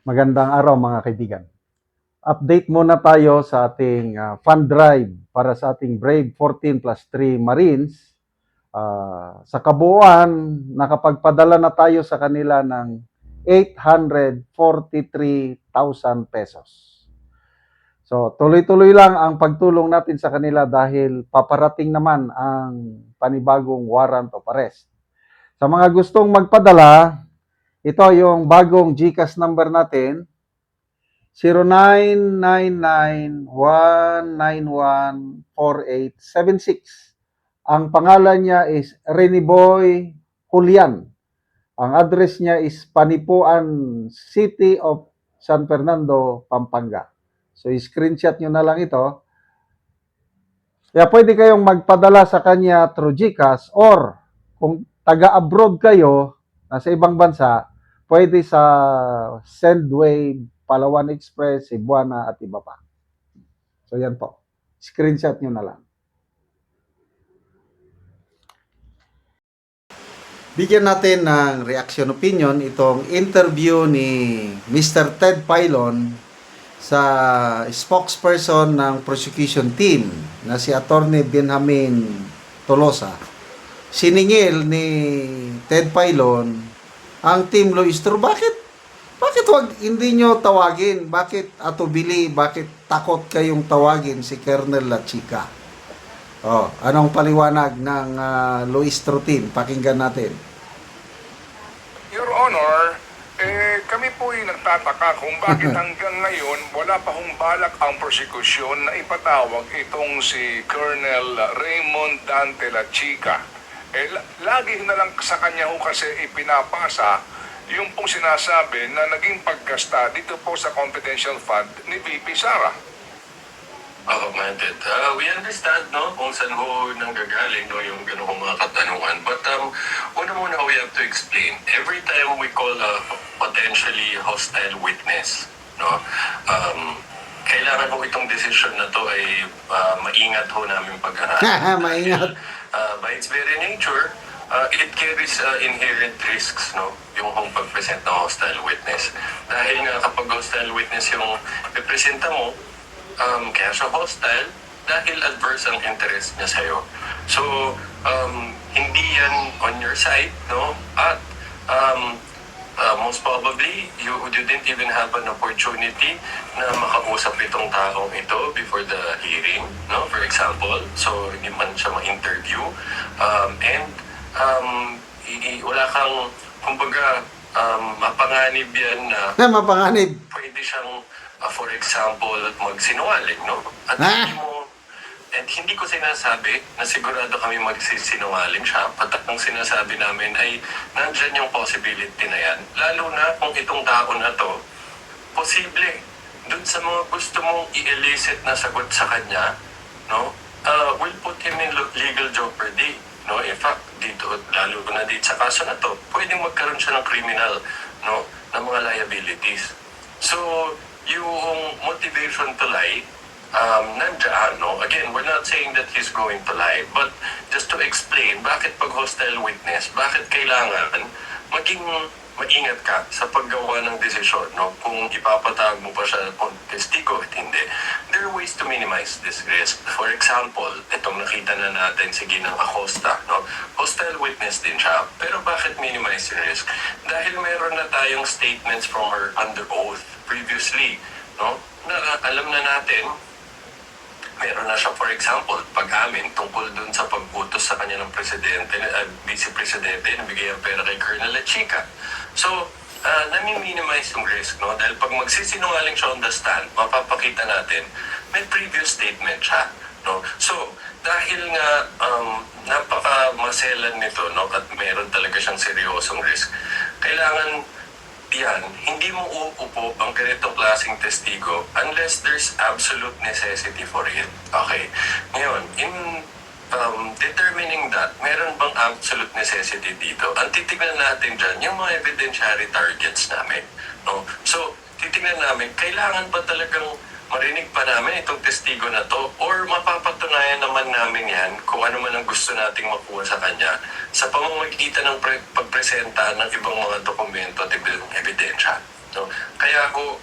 Magandang araw mga kaibigan. Update muna tayo sa ating fund drive para sa ating Brave 14+3 Marines. Sa kabuuan, nakapagpadala na tayo sa kanila ng 843,000 pesos. So, tuloy-tuloy lang ang pagtulong natin sa kanila dahil paparating naman ang panibagong warrant of arrest. Sa mga gustong magpadala, ito yung bagong GCash number natin, 0999-191-4876. Ang pangalan niya is Reniboy Julian. Ang address niya is Panipuan City of San Fernando, Pampanga. So, screenshot nyo na lang ito. Kaya pwede kayong magpadala sa kanya through GCash or kung taga-abroad kayo, nasa ibang bansa, pwede sa Sendwave, Palawan Express, Cebuana at iba pa. So yan po. Screenshot nyo na lang. Bigyan natin ng reaction opinion itong interview ni Mr. Ted Filon sa spokesperson ng prosecution team na si Attorney Benjamin Tolosa. Siningil ni Ted Filon ang Team Loistro. Bakit wag hindi nyo tawagin? Bakit atubili? Bakit takot kayong tawagin si Colonel La Chica? Anong paliwanag ng Loistro team? Pakinggan natin. Your Honor, kami po ay nagtataka kung bakit hanggang ngayon wala pa hong balak ang prosekusyon na ipatawag itong si Colonel Raymond Dante La Chica. Lagi na lang sa kanya ho kasi ipinapasa yung pong sinasabi na naging paggasta dito po sa confidential fund ni VP Sara. Augmented. We understand, no, kung saan ho nanggagaling, no, yung gano'ng mga katanungan. But una muna, we have to explain. Every time we call a potentially hostile witness, no, kailangan ho itong decision na to ay maingat ho namin pag-aralan. Maingat. By its very nature, it carries inherent risks, no, yung pag-present ng hostile witness. Dahil nga kapag hostile witness yung ipresenta mo, kaya siya hostile dahil adverse ang interest niya sa'yo. So, hindi yan on your side, no? At most probably, you didn't even have an opportunity na makausap itong taong ito before the hearing, no? For example, so hindi man siya ma-interview. Wala kang, kumbaga, mapanganib yan na Mapanganib. pwede siyang for example, magsinungaling, no? At hindi ko sinasabi na sigurado kami magsisinungaling siya. Patak ng sinasabi namin ay nandyan yung possibility na yan. Lalo na kung itong tao na to, posible, dun sa mga gusto mong i-elicit na sagot sa kanya, no? Will put him in legal jeopardy. No? In fact, dito, lalo na dito sa kaso na to, pwedeng magkaroon siya ng criminal, no? Na mga liabilities. So, yung motivation to lie, nandiyan, no? Again, we're not saying that he's going to lie, but just to explain, bakit pag hostile witness, bakit kailangan maging maingat ka sa paggawa ng desisyon, no? Kung ipapatawag mo pa siya kung testigo at hindi. There are ways to minimize this risk. For example, itong nakita na natin si Ginang Acosta, no? Hostile witness din siya. Pero bakit minimize the risk? Dahil meron na tayong statements from her under oath previously, no? Na alam na natin, meron na siya, for example, pag-amin tungkol dun sa pag-utos sa kanya ng presidente, vice-presidente, na bigay ang pera kay Colonel La Chica. So, nami-minimize yung risk, no? Dahil pag magsisinungaling siya on the stand, mapapakita natin, may previous statement siya, no? So, dahil nga napaka-maselan nito, no? At meron talaga siyang seryosong risk, kailangan yan, hindi mo uupo ang ganitong klaseng testigo unless there's absolute necessity for it. Okay. Ngayon, in determining that, meron bang absolute necessity dito? Ang titignan natin dyan, yung mga evidentiary targets namin. No? So, titignan namin, kailangan ba talagang marinig pa namin itong testigo na to or mapapatunayan naman namin yan kung ano man ang gusto nating makuha sa kanya sa pamamagitan ng pagpresenta ng ibang mga dokumento at ebidensya. No? Kaya ho,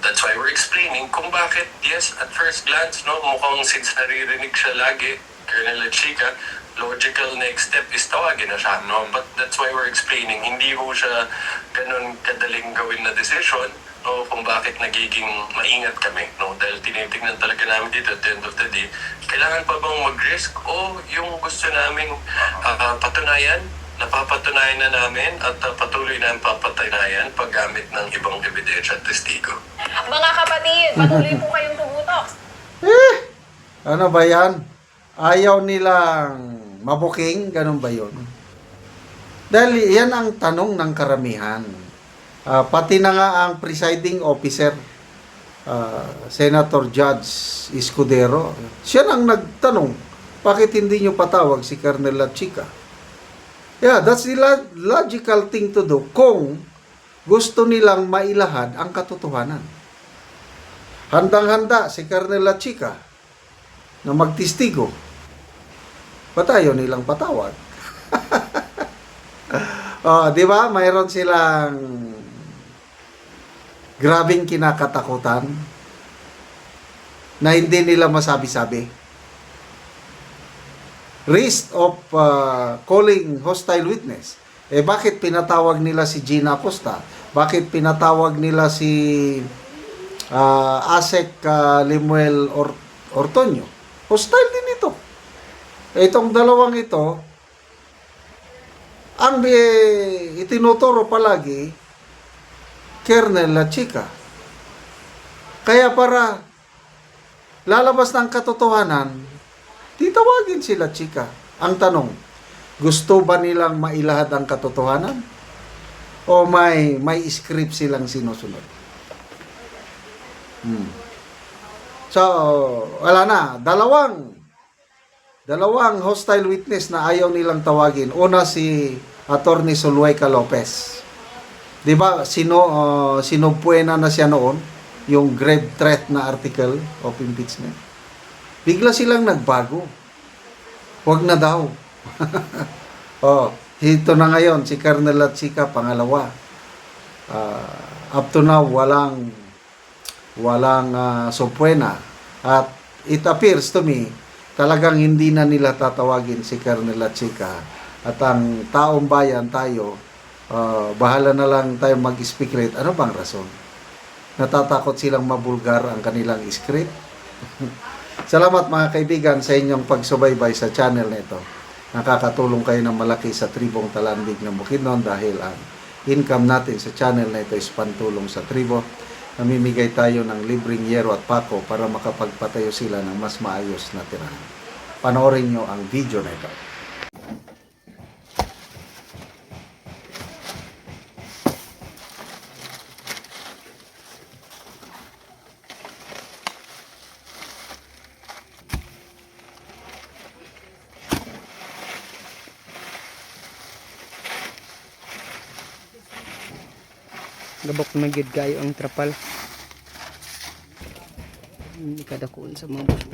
that's why we're explaining kung bakit, yes, at first glance, no, mukhang since naririnig siya lagi, Colonel Chica, logical next step is tawagin na siya, no? But that's why we're explaining, hindi ho siya ganun kadaling gawin na decision, no, kung bakit nagiging maingat kami, no? Dahil tinitingnan talaga namin dito at the end of the day, kailangan pa bang mag-risk o yung gusto naming patunayan, napapatunayan na namin at patuloy na ang papatunayan paggamit ng ibang ebidensya at testigo. Mga kapatid, patuloy po kayong tumutok. Ano ba yan? Ayaw nilang mabuking? Ganun ba yun? Dahil yan ang tanong ng karamihan. Pati na nga ang presiding officer, Senator Judge Escudero, siya ang nagtanong, bakit hindi nyo patawag si Colonel La Chica? Yeah, that's the logical thing to do kung gusto nilang mailahad ang katotohanan. Handang-handa si Colonel La Chica na magtistigo. Ba't ayaw nilang patawag? Di ba? Mayroon silang grabing kinakatakutan na hindi nila masabi-sabi. Risk of calling hostile witness. Bakit pinatawag nila si Gina Acosta? Bakit pinatawag nila si Asek Limuel Ortonio? Hostile din ito. Itong dalawang ito, ang itinuturo palagi, Colonel La Chica. Kaya para lalabas ng katotohanan, titawagin sila Chica. Ang tanong, gusto ba nilang mailahad ang katotohanan? O may script silang sinusunod? So, wala na. Dalawang hostile witness na ayaw nilang tawagin. Una si Attorney Zuluica Lopez. 'Di ba? Sinupuena na siya noon yung grave threat na article of impeachment. Bigla silang nagbago. Huwag na daw. Ito na ngayon si Colonel La Chica pangalawa. Up to now walang supuena. At it appears to me talagang hindi na nila tatawagin si Colonel La Chica. At ang taong bayan tayo, bahala na lang tayo mag-speculate. Ano bang rason? Natatakot silang mabulgar ang kanilang script? Salamat mga kaibigan sa inyong pagsubaybay sa channel na ito. Nakakatulong kayo ng malaki sa tribong Talandig ng Bukidnon dahil ang income natin sa channel na ito is pantulong sa tribo. Namimigay tayo ng libreng yero at pako para makapagpatayo sila ng mas maayos na tirahan. Panoorin nyo ang video na ito. Gabok na gid kayo ang trapal. Hindi kada kuon sa mga buso.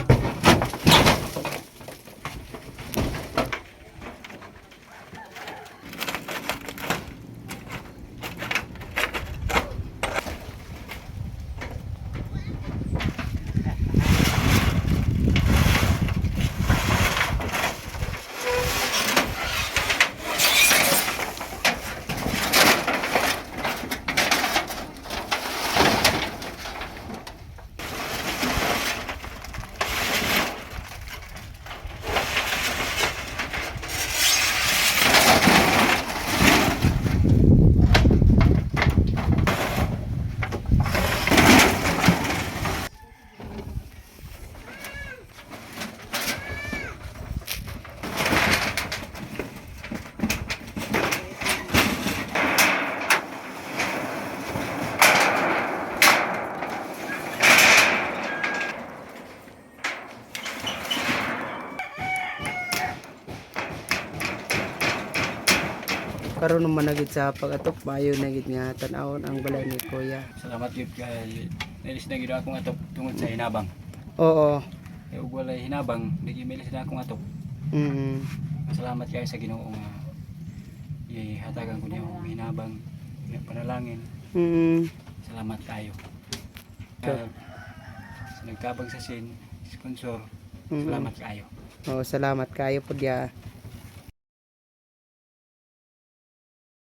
Karon naman na gid sa pag-atok maayo na gid nga tan-awon ang balay ni Kuya. Salamat gyud kay nilis na gyud akong atok tungod sa hinabang. Oo. Kay ug walay hinabang, dili milis na akong atok. Salamat kay sa Ginoo nga ihatagan ko niya og hinabang. Panalangin panalangin. Salamat kayo. Sure. Sa nagtabang sa sin, sponsor, salamat kayo. Oh, salamat kayo po diya.